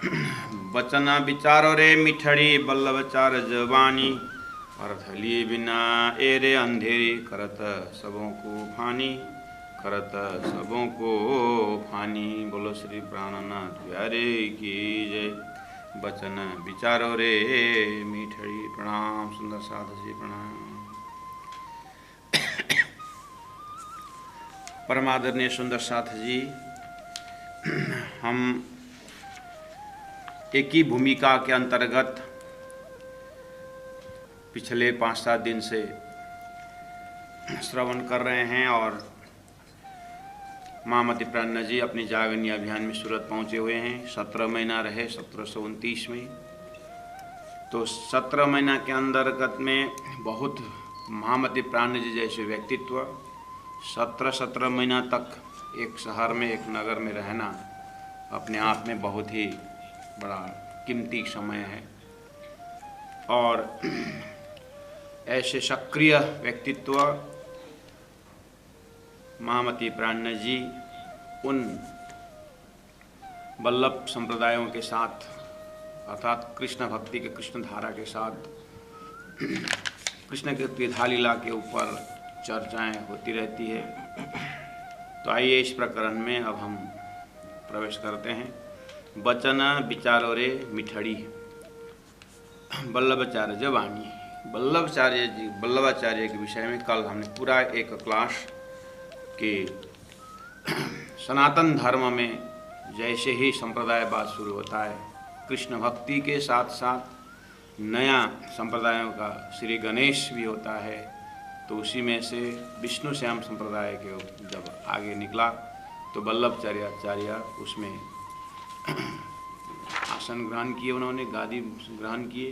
बचन विचारो रे मिठड़ी बल्लभ चार जवानी, अर्थ लिए बिना एरे अंधेरी करत सबों को फानी, करत सबों को फानी। बोलो श्री प्राणनाथ प्यारे की जय। बचन विचारो रे मिठड़ी। प्रणाम सुंदर साधु जी, प्रणाम। परमादरणीय सुंदर साथ जी, हम एक ही भूमिका के अंतर्गत पिछले 5-7 दिन से श्रवण कर रहे हैं और महामती प्राणनाथ जी अपनी जागरणी अभियान में सूरत पहुंचे हुए हैं। 17 महीना रहे 1729 में। तो 17 महीना के अंतर्गत में बहुत महामती प्राणनाथ जी जैसे व्यक्तित्व 17 महीना तक एक शहर में, एक नगर में रहना अपने आप में बहुत ही बड़ा कीमती समय है। और ऐसे सक्रिय व्यक्तित्व महामती प्राणनाथ जी उन वल्लभ संप्रदायों के साथ, अर्थात कृष्ण भक्ति के कृष्ण धारा के साथ कृष्ण के त्रिधा लीला के ऊपर चर्चाएं होती रहती है। तो आइए इस प्रकरण में अब हम प्रवेश करते हैं। बचन विचारो रे मिठड़ी वल्लभाचार्य जवानी। वल्लभाचार्य के विषय में कल हमने पूरा एक क्लास के सनातन धर्म में जैसे ही संप्रदायवाद शुरू होता है, कृष्ण भक्ति के साथ साथ नया संप्रदायों का श्री गणेश भी होता है। तो उसी में से विष्णु श्याम संप्रदाय के जब आगे निकला तो वल्लभाचार्य उसमें आसन ग्रहण किए, उन्होंने गादी ग्रहण किए।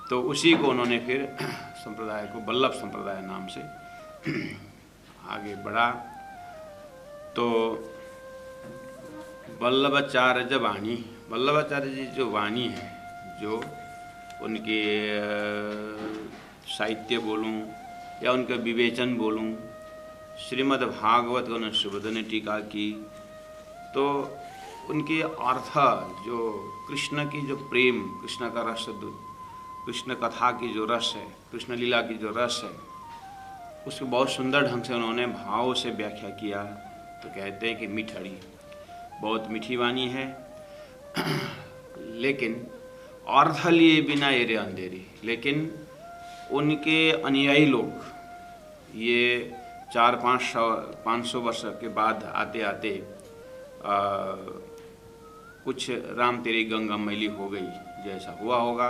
तो उसी को उन्होंने फिर संप्रदाय को वल्लभ संप्रदाय नाम से आगे बढ़ा। तो वल्लभाचार्य वाणी, वल्लभाचार्य जी जो वाणी है, जो उनके साहित्य बोलूं या उनका विवेचन बोलूं, श्रीमद् भागवत को उन्होंने सुबोधन टीका की, तो उनके अर्थ जो कृष्ण की जो प्रेम, कृष्ण का रस, कृष्ण कथा की जो रस है, कृष्ण लीला की जो रस है, उसको बहुत सुंदर ढंग से उन्होंने भाव से व्याख्या किया। तो कहते हैं कि मिठड़ी, बहुत मीठी वाणी है, लेकिन अर्थ लिए बिना एरे अंधेरी। लेकिन उनके अनुयायी लोग ये 400-500 वर्ष के बाद आते आते कुछ राम तेरी गंगा मैली हो गई जैसा हुआ होगा।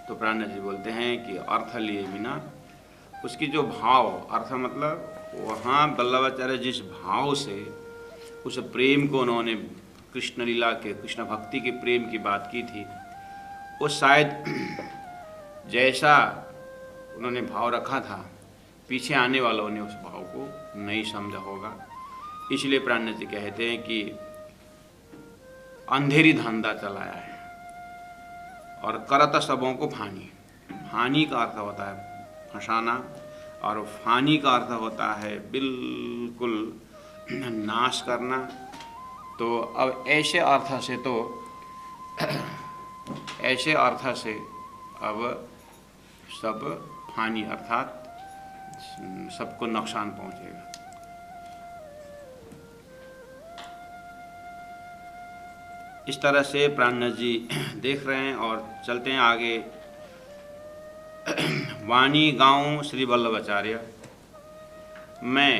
तो प्राणनाथ जी बोलते हैं कि अर्थ लिए बिना, उसकी जो भाव, अर्थ मतलब वहाँ वल्लभाचार्य जिस भाव से उस प्रेम को उन्होंने कृष्ण लीला के, कृष्ण भक्ति के प्रेम की बात की थी, वो शायद जैसा उन्होंने भाव रखा था पीछे आने वालों ने उस भाव को नहीं समझा होगा। इसलिए प्राणनाथ जी कहते हैं कि अंधेरी धंधा चलाया है और करत सबों को फानी। फानी का अर्थ होता है फंसाना और फानी का अर्थ होता है बिल्कुल नाश करना। तो अब ऐसे अर्थ से अब सब फानी, अर्थात सबको नुकसान पहुंचेगा। इस तरह से प्राणनाथ जी देख रहे हैं और चलते हैं आगे। वाणी गाऊं श्री वल्लभाचार्य। मैं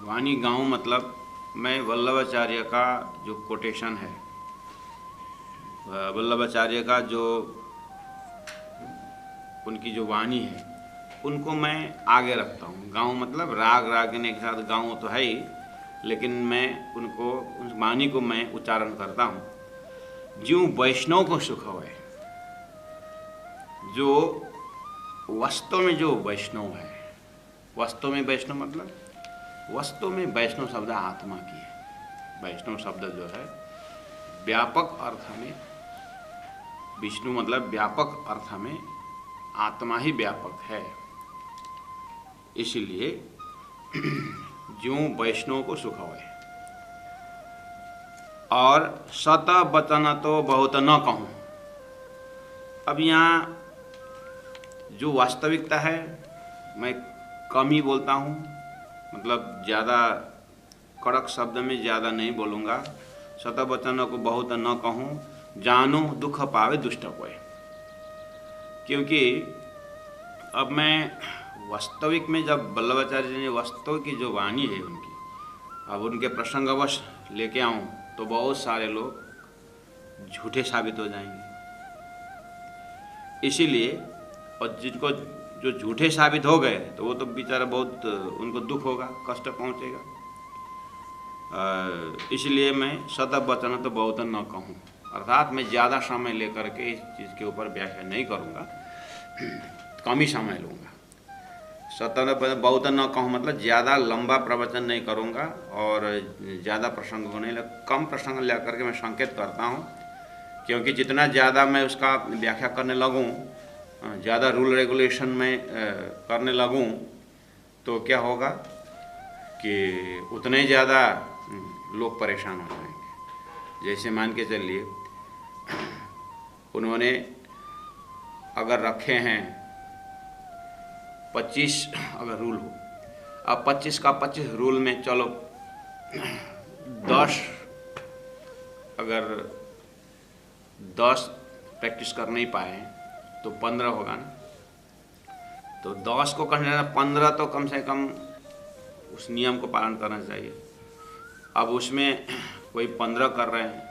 वाणी गाऊं मतलब मैं वल्लभाचार्य का जो कोटेशन है, वल्लभाचार्य का जो उनकी जो वाणी है, उनको मैं आगे रखता हूँ। गाऊं मतलब राग रागने के साथ गाऊं तो है ही, लेकिन मैं उनको, उस वाणी को मैं उच्चारण करता हूँ। ज्यों वैष्णव को सुख होए, जो वास्तव में जो वैष्णव है, वास्तव में वैष्णव मतलब वास्तव में वैष्णव शब्द आत्मा की है। वैष्णव शब्द जो है व्यापक अर्थ में, विष्णु मतलब व्यापक अर्थ में आत्मा ही व्यापक है। इसलिए ज्यों वैष्णव को सुख होए, और सत बचन तो बहुत न कहूँ। अब यहाँ जो वास्तविकता है मैं कम ही बोलता हूँ, मतलब ज़्यादा कड़क शब्द में ज़्यादा नहीं बोलूँगा। सत बचनों को बहुत न कहूँ, जानू दुख पावे दुष्ट कोय। क्योंकि अब मैं वास्तविक में जब वल्लभाचार्य जी ने वास्तविक की जो वाणी है उनकी, अब उनके प्रसंगवश लेके आऊँ तो बहुत सारे लोग झूठे साबित हो जाएंगे। इसीलिए और जिनको जो झूठे साबित हो गए तो वो तो बेचारा बहुत उनको दुख होगा, कष्ट पहुँचेगा। इसलिए मैं सत वचन तो बहुत न कहूँ, अर्थात मैं ज़्यादा समय लेकर के इस चीज़ के ऊपर व्याख्या नहीं करूँगा, कम ही समय लूँगा। सत बहुत न कहूँ मतलब ज़्यादा लंबा प्रवचन नहीं करूँगा और ज़्यादा प्रसंग को नहीं, कम प्रसंग ला करके मैं संकेत करता हूँ। क्योंकि जितना ज़्यादा मैं उसका व्याख्या करने लगूँ, ज़्यादा रूल रेगुलेशन में करने लगूँ तो क्या होगा कि उतने ज़्यादा लोग परेशान हो जाएंगे। जैसे मान के चलिए उन्होंने अगर रखे हैं 25 अगर रूल हो, अब 25 का 25 रूल में चलो 10 अगर 10 प्रैक्टिस कर नहीं पाए तो 15 होगा ना। तो 10 को करने 15 तो कम से कम उस नियम को पालन करना चाहिए। अब उसमें कोई 15 कर रहे हैं,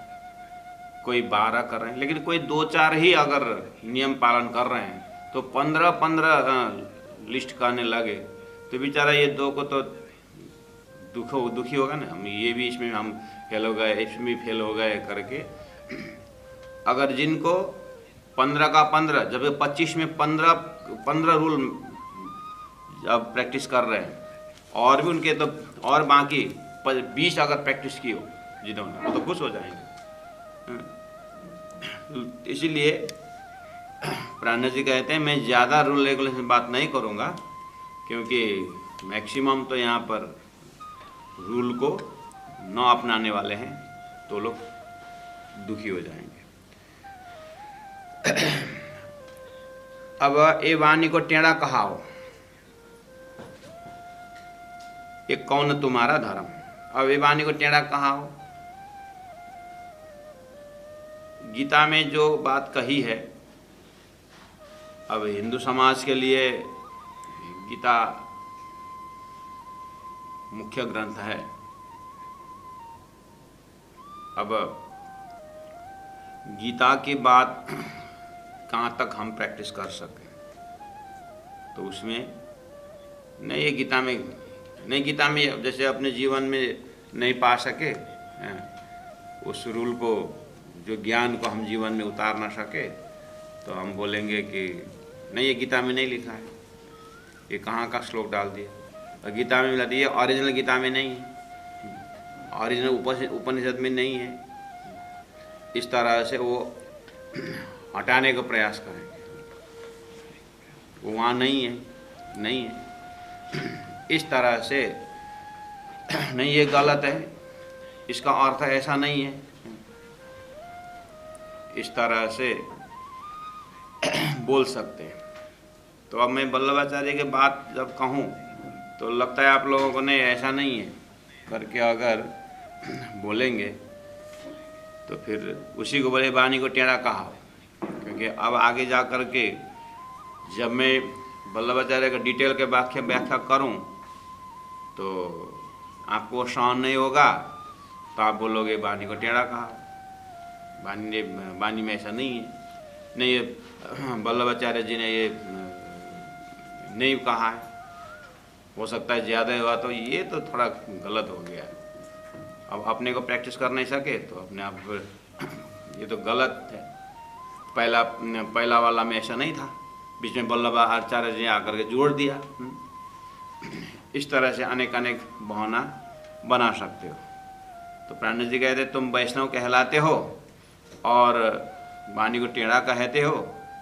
कोई 12 कर रहे हैं, लेकिन कोई 2-4 ही अगर नियम पालन कर रहे हैं तो 15 लिस्ट करने लगे तो बेचारा ये दो को तो दुखी होगा ना। हम ये भी इसमें हम फेल हो गए, इसमें भी फेल हो गए करके। अगर जिनको 15 का 15 जब 25 में 15 रूल जब प्रैक्टिस कर रहे हैं और भी उनके तो और बाकी 20 अगर प्रैक्टिस की हो जिन्होंने, वो तो खुश हो जाएंगे। इसीलिए प्राणनाथ जी कहते हैं मैं ज़्यादा रूल रेगुलेशन बात नहीं करूँगा, क्योंकि मैक्सिमम तो यहाँ पर रूल को न अपनाने वाले हैं तो लोग दुखी हो जाएंगे। अब ए वाणी को टेढ़ा कहाओ, ये कौन तुम्हारा धर्म। अब ए वाणी को टेढ़ा कहाओ, गीता में जो बात कही है, अब हिंदू समाज के लिए गीता मुख्य ग्रंथ है। अब गीता की बात कहाँ तक हम प्रैक्टिस कर सकें, तो उसमें नहीं, ये गीता में नहीं, गीता में जैसे अपने जीवन में नहीं पा सके उस रूल को, जो ज्ञान को हम जीवन में उतार ना सके, तो हम बोलेंगे कि नहीं ये गीता में नहीं लिखा है, ये कहाँ का श्लोक डाल दिया। और गीता में मिला दिया, ओरिजिनल गीता में नहीं है, ओरिजिनल उपनिषद में नहीं है। इस तरह से वो हटाने का प्रयास करेंगे, वो वहाँ नहीं है, नहीं है। इस तरह से नहीं, ये गलत है, इसका अर्थ ऐसा नहीं है, इस तरह से बोल सकते हैं। तो अब मैं वल्लभाचार्य की बात जब कहूँ तो लगता है आप लोगों को नहीं ऐसा नहीं है करके अगर बोलेंगे तो फिर उसी को बोले वाणी को टेढ़ा कहा। क्योंकि अब आगे जा कर के जब मैं वल्लभाचार्य का डिटेल के व्याख्या करूं तो आपको सहन नहीं होगा, तो आप बोलोगे वाणी को टेढ़ा कहा, वाणी में ऐसा नहीं है, नहीं ये वल्लभाचार्य जी ने ये नहीं कहा है, हो सकता है ज़्यादा हुआ, तो ये तो थोड़ा गलत हो गया। अब अपने को प्रैक्टिस कर नहीं सके तो अपने आप ये तो गलत है। पहला वाला में ऐसा नहीं था, बीच में वल्लभाचार्य जी आकर के जोड़ दिया। इस तरह से अनेक बहाना बना सकते हो। तो प्राणनाथ जी कहते तुम वैष्णव कहलाते हो और वाणी को टेढ़ा कहते हो,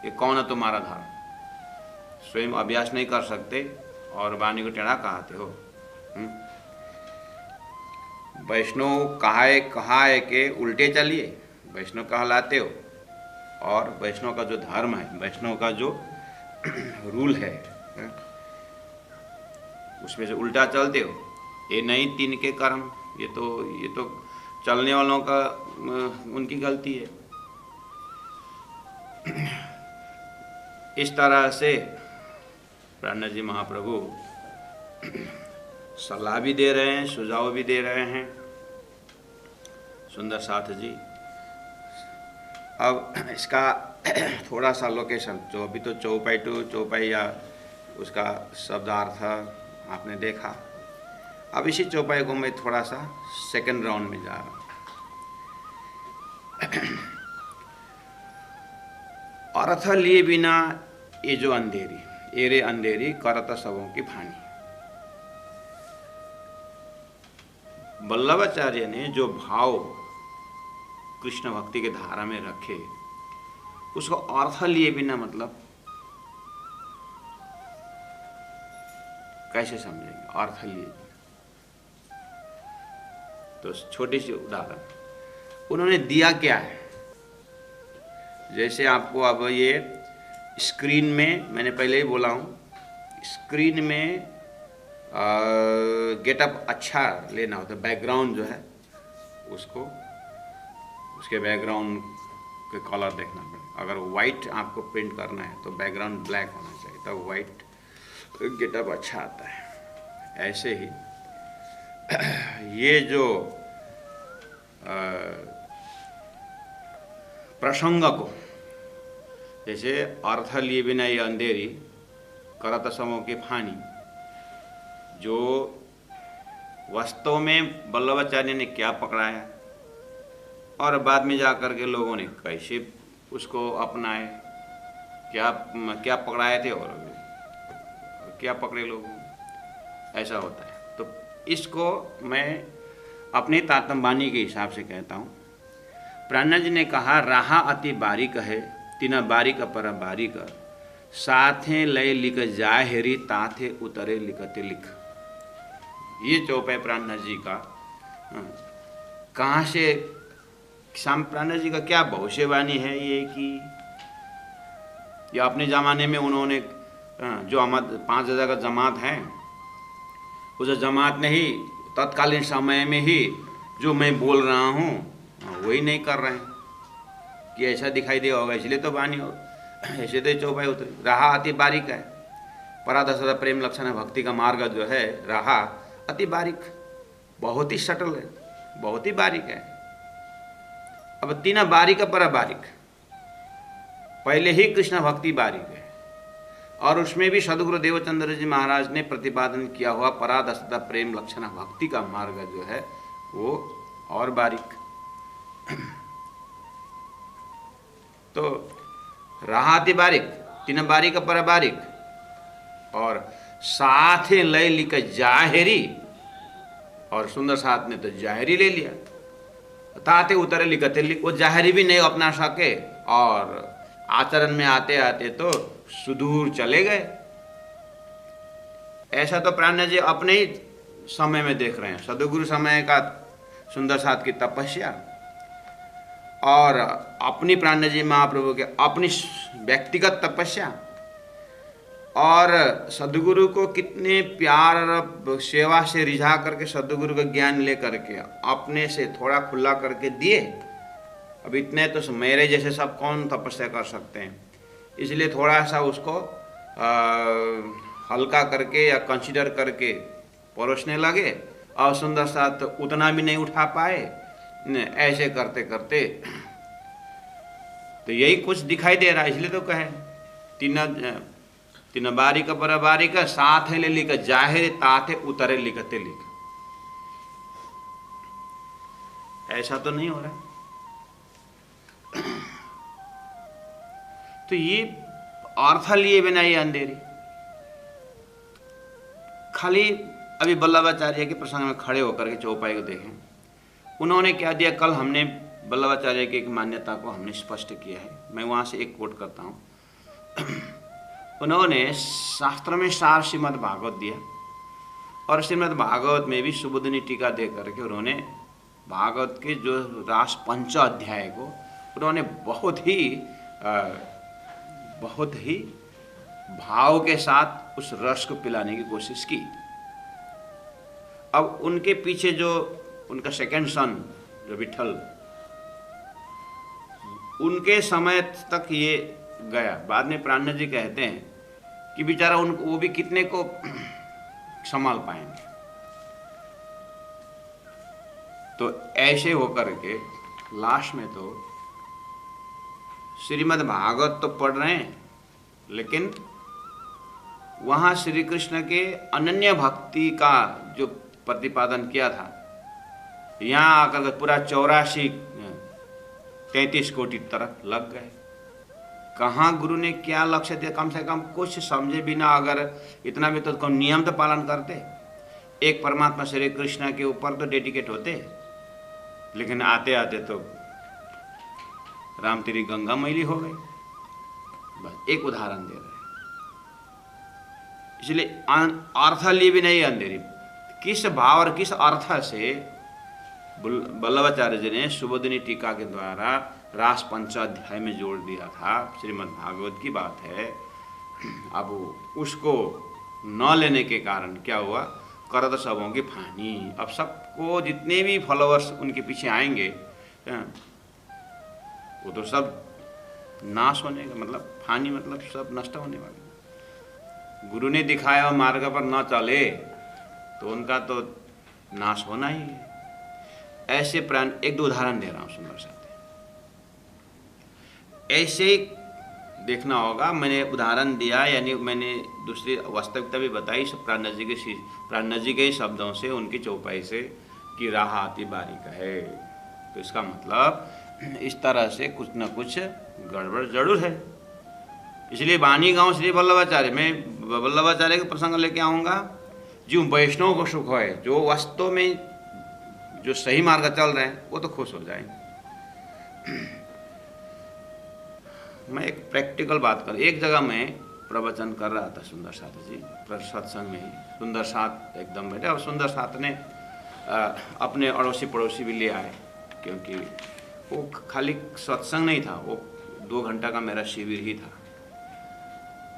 ये कौन है तुम्हारा धर्म। स्वयं अभ्यास नहीं कर सकते और वाणी को टेढ़ा कहते हो। वैष्णव कहा है कि उल्टे चलिए, वैष्णव कहलाते हो, और वैष्णव का जो धर्म है, वैष्णव का जो रूल है, उसमें से उल्टा चलते हो। ये नहीं तीन के कर्म, ये तो चलने वालों का उनकी गलती है। इस तरह से प्राणनाथ जी महाप्रभु सलाह भी दे रहे हैं, सुझाव भी दे रहे हैं। सुंदर साथ जी, अब इसका थोड़ा सा लोकेशन, जो अभी तो चौपाई टू चौपाई या उसका शब्दार्थ आपने देखा, अब इसी चौपाई को मैं थोड़ा सा सेकंड राउंड में जा रहा हूँ। अर्थ लिए बिना ये जो अंधेरी, एरे अंधेरी करत सबों की फानी। वल्लभाचार्य ने जो भाव कृष्ण भक्ति के धारा में रखे, उसको अर्थ लिए बिना मतलब कैसे समझेंगे? अर्थ लिए बिना तो छोटी सी उदाहरण उन्होंने दिया क्या है। जैसे आपको अब ये स्क्रीन में, मैंने पहले ही बोला हूँ, स्क्रीन में गेटअप अच्छा लेना होता है, बैकग्राउंड जो है उसको, उसके बैकग्राउंड के कलर देखना पड़ेगा। अगर वाइट आपको प्रिंट करना है तो बैकग्राउंड ब्लैक होना चाहिए, तब वाइट गेटअप अच्छा आता है। ऐसे ही ये जो प्रसंग को, जैसे अर्थ लिए बिना ये अंधेरी करत समों की फानी, जो वास्तव में वल्लभाचार्य ने क्या पकड़ाया और बाद में जा कर के लोगों ने कैसे उसको अपनाए, क्या पकड़ाए थे और क्या पकड़े लोगों, ऐसा होता है। तो इसको मैं अपनी तातंबानी के हिसाब से कहता हूँ। प्राणनाथ जी ने कहा, राहा अति बारीक है, तीना बारीक पर बारीक, साथे लय लिख जाए हेरी, ताथे उतरे लिखते लिख। ये चौपाई प्राणनाथ जी का कहाँ से, शाम प्राणनाथ जी का क्या भविष्यवाणी है ये, कि या अपने ज़माने में उन्होंने जो 5,000 का जमात है, उस जमात ने ही तत्कालीन समय में ही जो मैं बोल रहा हूँ वही नहीं कर रहे हैं, कि ऐसा दिखाई दिया होगा इसलिए तो बानी हो, ऐसे तो चौपाई उतरी। राहा अति बारीक है, परादशरथ प्रेम लक्षण भक्ति का मार्ग जो है राहा अति बारीक, बहुत ही सटल है, बहुत ही बारीक है। अब तीना बारीक पर बारीक, पहले ही कृष्ण भक्ति बारीक है, और उसमें भी सदगुरु देवचंद्र जी महाराज ने प्रतिपादन किया हुआ परादशरथ प्रेम लक्षण भक्ति का मार्ग जो है वो और बारीक। तो राहाति बारीक, तीन बारीक पर बारीक, और साथ लय लिख जाहिरी, और सुंदर साथ ने तो जाहिरी ले लिया, ताते उतरे लिखते लिख, वो जाहिरी भी नहीं अपना सके और आचरण में आते आते तो सुदूर चले गए। ऐसा तो प्राणनाथ जी अपने ही समय में देख रहे हैं, सदगुरु समय का सुंदर साथ की तपस्या, और अपनी प्राणनाथ जी महाप्रभु के अपनी व्यक्तिगत तपस्या, और सदगुरु को कितने प्यार सेवा से रिझा करके सदगुरु का ज्ञान ले करके अपने से थोड़ा खुला करके दिए। अब इतने तो मेरे जैसे सब कौन तपस्या कर सकते हैं, इसलिए थोड़ा सा उसको हल्का करके या कंसीडर करके परोसने लगे, और सुंदर साथ उतना भी नहीं उठा पाए। ऐसे करते करते तो यही कुछ दिखाई दे रहा है, इसलिए तो कहे तीन बारीक पर बारीक, साथ ले लिख जाहिर, ताथे उतरे लिखते लिख। ऐसा तो नहीं हो रहा। तो ये अर्थ लिए बिना ये अंधेरी, खाली अभी वल्लभाचार्य के प्रसंग में खड़े होकर के चौपाई को देखें, उन्होंने क्या दिया। कल हमने वल्लभाचार्य की एक मान्यता को हमने स्पष्ट किया है, मैं वहाँ से एक कोट करता हूँ। उन्होंने शास्त्र में सार श्रीमद् भागवत दिया, और श्रीमद् भागवत में भी सुबोधिनी टीका दे करके उन्होंने भागवत के जो रास पंचाध्याय को उन्होंने बहुत ही भाव के साथ उस रस को पिलाने की कोशिश की। अब उनके पीछे जो उनका सेकंड सन जो विठल, उनके समय तक ये गया। बाद में प्राणनाथ जी कहते हैं कि बेचारा वो भी कितने को संभाल पाएंगे। तो ऐसे होकर के लास्ट में तो श्रीमद् भागवत तो पढ़ रहे हैं, लेकिन वहाँ श्री कृष्ण के अनन्य भक्ति का जो प्रतिपादन किया था, यहाँ आकर पूरा 33 कोटि तरफ लग गए। कहाँ गुरु ने क्या लक्ष्य दिया? कम से कम कुछ समझे बिना अगर इतना भी तो नियम तो पालन करते, एक परमात्मा श्री कृष्ण के ऊपर तो डेडिकेट होते। लेकिन आते आते तो राम तेरी गंगा मैली हो गई। बस एक उदाहरण दे रहे, इसलिए अर्थ लिए भी नहीं अंधेरी। किस भाव और किस अर्थ से वल्लभाचार्य जी ने सुबोधिनी टीका के द्वारा रास पंचाध्याय में जोड़ दिया था, श्रीमद् भागवत की बात है। अब उसको न लेने के कारण क्या हुआ? करद सबों की फानी। अब सबको जितने भी फॉलोअर्स उनके पीछे आएंगे वो तो सब नाश होने का मतलब, फानी मतलब सब नष्ट होने वाले। गुरु ने दिखाया मार्ग पर न चले तो उनका तो नाश होना ही है। ऐसे प्राण, एक दो उदाहरण दे रहा हूँ सुंदर साथी। ऐसे ही देखना होगा, मैंने उदाहरण दिया, यानी मैंने दूसरी वास्तविकता भी बताई प्राणनाथ जी के शब्दों से, उनकी चौपाई से कि राह आती बारीक है। तो इसका मतलब इस तरह से कुछ न कुछ गड़बड़ जरूर है। इसलिए वाणी गांव श्री वल्लभाचार्य में वल्लभाचार्य के प्रसंग लेके आऊँगा। जो वैष्णव को सुख है, जो वास्तव में जो सही मार्ग चल रहे हैं, वो तो खुश हो जाएंगे। मैं एक प्रैक्टिकल बात कर, एक जगह मैं प्रवचन कर रहा था सुंदर साथ जी, सत्संग में ही। सुंदर साथ एकदम बैठे, और सुंदर साथ ने अपने अड़ोसी पड़ोसी भी ले आए, क्योंकि वो खाली सत्संग नहीं था, वो 2 घंटा का मेरा शिविर ही था।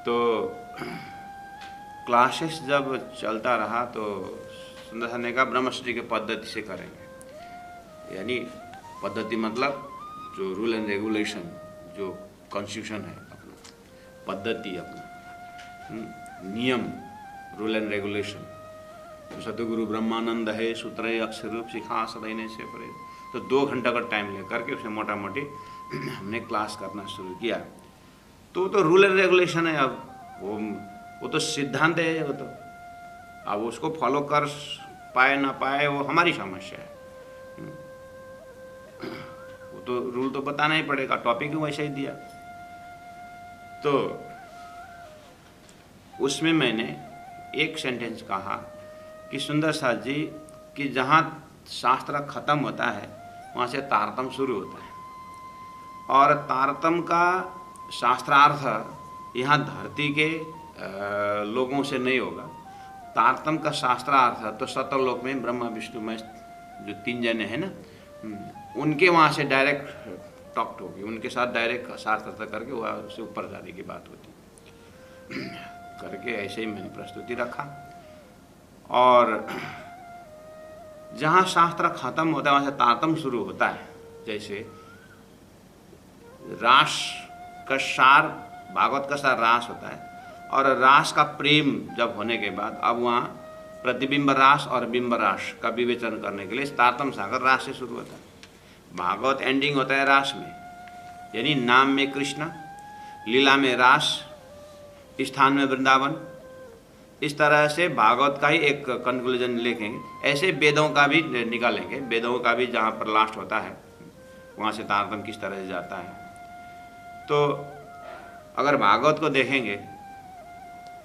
तो क्लासेस जब चलता रहा तो सुंदर साथ ने कहा ब्रह्मश्री की पद्धति से करेंगे। यानी पद्धति मतलब जो रूल एंड रेगुलेशन, जो कॉन्स्टिट्यूशन है अपना, पद्धति अपना नियम, रूल एंड रेगुलेशन। तो सतगुरु ब्रह्मानंद है, सूत्र अक्षर रूप सिखा सदैने से परे। तो 2 घंटा का टाइम लेकर के उसमें मोटा मोटी हमने क्लास करना शुरू किया। तो रूल एंड रेगुलेशन है। अब वो तो सिद्धांत है, वो तो अब उसको फॉलो कर पाए ना पाए वो हमारी समस्या है। वो तो रूल तो बताना ही पड़ेगा, टॉपिक वैसे ही दिया। तो उसमें मैंने एक सेंटेंस कहा कि सुंदर साथ जी कि जहाँ शास्त्र खत्म होता है वहाँ से तारतम शुरू होता है, और तारतम का शास्त्रार्थ यहाँ धरती के लोगों से नहीं होगा। तारतम का शास्त्रार्थ तो सतलोक में ब्रह्मा विष्णु महेश जो 3 जने हैं ना, उनके वहाँ से डायरेक्ट टॉक होगी, उनके साथ डायरेक्ट शास्त्रार्थ करके वह उससे ऊपर जाने की बात होती करके ऐसे ही मैंने प्रस्तुति रखा। और जहाँ शास्त्र खत्म होता है वहाँ से तारतम शुरू होता है। जैसे रास का सार, भागवत का सार रास होता है, और रास का प्रेम जब होने के बाद अब वहाँ प्रतिबिंब रास और बिंब रास का विवेचन करने के लिए तारतम सागर रास से शुरू होता है। भागवत एंडिंग होता है रास में, यानी नाम में कृष्ण, लीला में रास, स्थान में वृंदावन। इस तरह से भागवत का ही एक कंक्लूजन लिखेंगे। ऐसे वेदों का भी निकालेंगे, वेदों का भी जहाँ पर लास्ट होता है वहाँ से तारतम किस तरह से जाता है। तो अगर भागवत को देखेंगे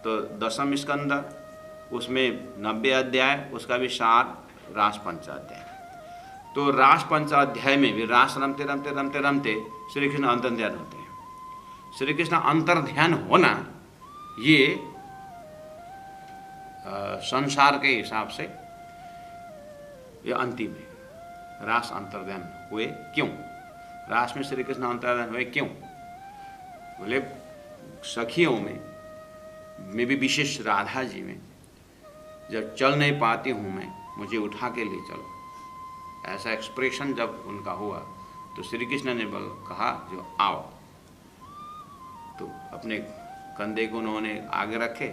तो 10वें स्कंद, उसमें 90 अध्याय, उसका भी सार रास पंचाध्याय। तो रास पंचाध्याय में भी रास रमते रमते रमते रमते श्री कृष्ण अंतर्ध्यान होते हैं। श्री कृष्ण अंतर्ध्यान होना ये संसार के हिसाब से ये अंतिम है। रास अंतर्ध्यान हुए क्यों? रास में श्री कृष्ण अंतर्ध्यान हुए क्यों? बोले सखियों में भी विशेष राधा जी में जब चल नहीं पाती हूँ मैं, मुझे उठा के ले चलो, ऐसा एक्सप्रेशन जब उनका हुआ तो श्री कृष्ण ने कहा जो आओ, तो अपने कंधे को उन्होंने आगे रखे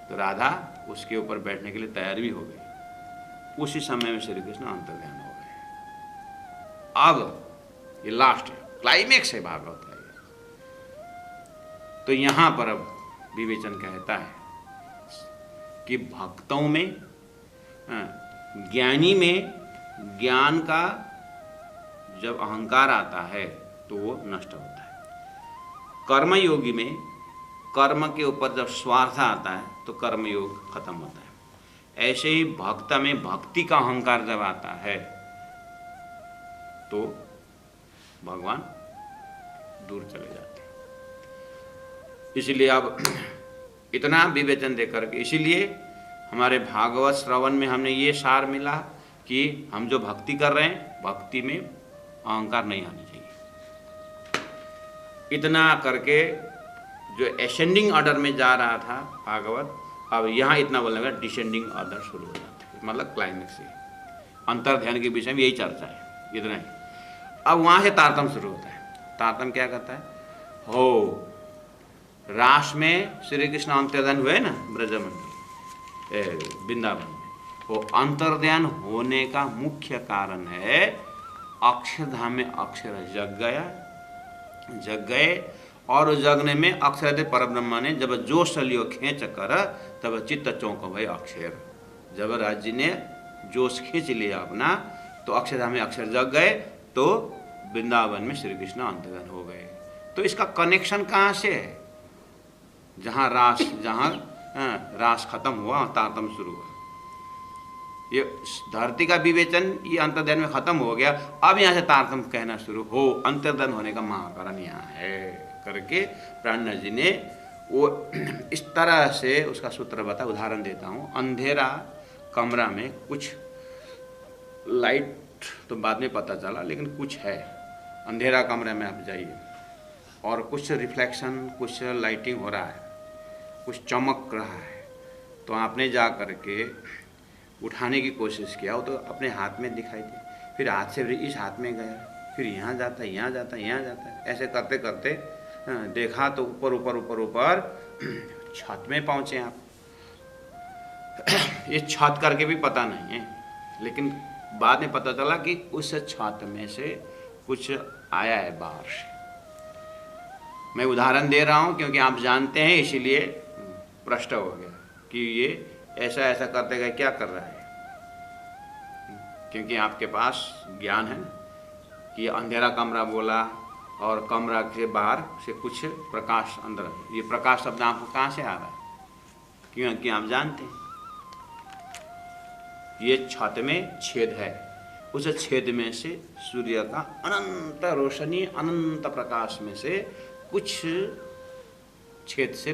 तो राधा उसके ऊपर बैठने के लिए तैयार भी हो गई। उसी समय में श्री कृष्ण अंतर्ध्यान हो गए। अब ये लास्ट है, क्लाइमेक्स है भागवत का ये। तो यहाँ पर अब विवेचन कहता है कि भक्तों में, ज्ञानी में ज्ञान का जब अहंकार आता है तो वो नष्ट होता है। कर्मयोगी में कर्म के ऊपर जब स्वार्थ आता है तो कर्मयोग खत्म होता है। ऐसे ही भक्त में भक्ति का अहंकार जब आता है तो भगवान दूर चले जाते हैं। इसलिए अब इतना विवेचन देकर के, इसीलिए हमारे भागवत श्रवण में हमने ये सार मिला कि हम जो भक्ति कर रहे हैं, भक्ति में अहंकार नहीं आनी चाहिए। इतना करके जो एसेंडिंग ऑर्डर में जा रहा था भागवत, अब यहाँ इतना बोलने का डिसेंडिंग ऑर्डर शुरू हो जाता है, मतलब क्लाइमेक्स है। अंतर्ध्यान के विषय में यही चर्चा है, इतना ही। अब वहाँ से तारतम्य शुरू होता है। तारतम्य क्या कहता है? हो रास में श्री कृष्ण अंतर्ध्यान हुए ना ब्रजमंडल वृंदावन में, वो अंतर्ध्यान होने का मुख्य कारण है अक्षरधाम में अक्षर जग गए, और जगने में अक्षर परब्रह्म ने जब जोश लियो खींच कर तब चित्त चौंक भय अक्षर। जब राज्य ने जोश खींच लिया अपना तो अक्षरधाम में अक्षर जग गए, तो वृंदावन में श्री कृष्ण अंतर्ध्यान हो गए। तो इसका कनेक्शन कहाँ से है? जहाँ रास खत्म हुआ, तारतम्य शुरू हुआ। ये धरती का विवेचन ये अंतर्ध्यान में खत्म हो गया। अब यहाँ से तारतम्य कहना शुरू हो, अंतर्ध्यान होने का महाकारण यहाँ है करके प्राणनाथ जी ने वो इस तरह से उसका सूत्र बता। उदाहरण देता हूँ, अंधेरा कमरा में कुछ लाइट तो बाद में पता चला, लेकिन कुछ है। अंधेरा कमरे में आप जाइए और कुछ रिफ्लेक्शन, कुछ लाइटिंग हो रहा है, कुछ चमक रहा है, तो आपने जा करके उठाने की कोशिश किया, वो तो अपने हाथ में दिखाई दी, फिर हाथ से इस हाथ में गया, फिर यहाँ जाता है, यहाँ जाता है, यहाँ जाता है, ऐसे करते करते देखा तो ऊपर ऊपर ऊपर ऊपर छत में पहुँचे आप। ये छत करके भी पता नहीं है, लेकिन बाद में पता चला कि उस छत में से कुछ आया है बाहर से। मैं उदाहरण दे रहा हूँ क्योंकि आप जानते हैं, इसीलिए प्रश्न हो गया कि ये ऐसा ऐसा करते गए क्या कर रहा है, क्योंकि आपके पास ज्ञान है कि अंधेरा कमरा बोला और कमरा के बाहर से कुछ प्रकाश अंदर। ये प्रकाश शब्द आपको कहाँ से आ रहा है? क्योंकि आप जानते हैं ये छत में छेद है, उस छेद में से सूर्य का अनंत रोशनी, अनंत प्रकाश में से कुछ छेद से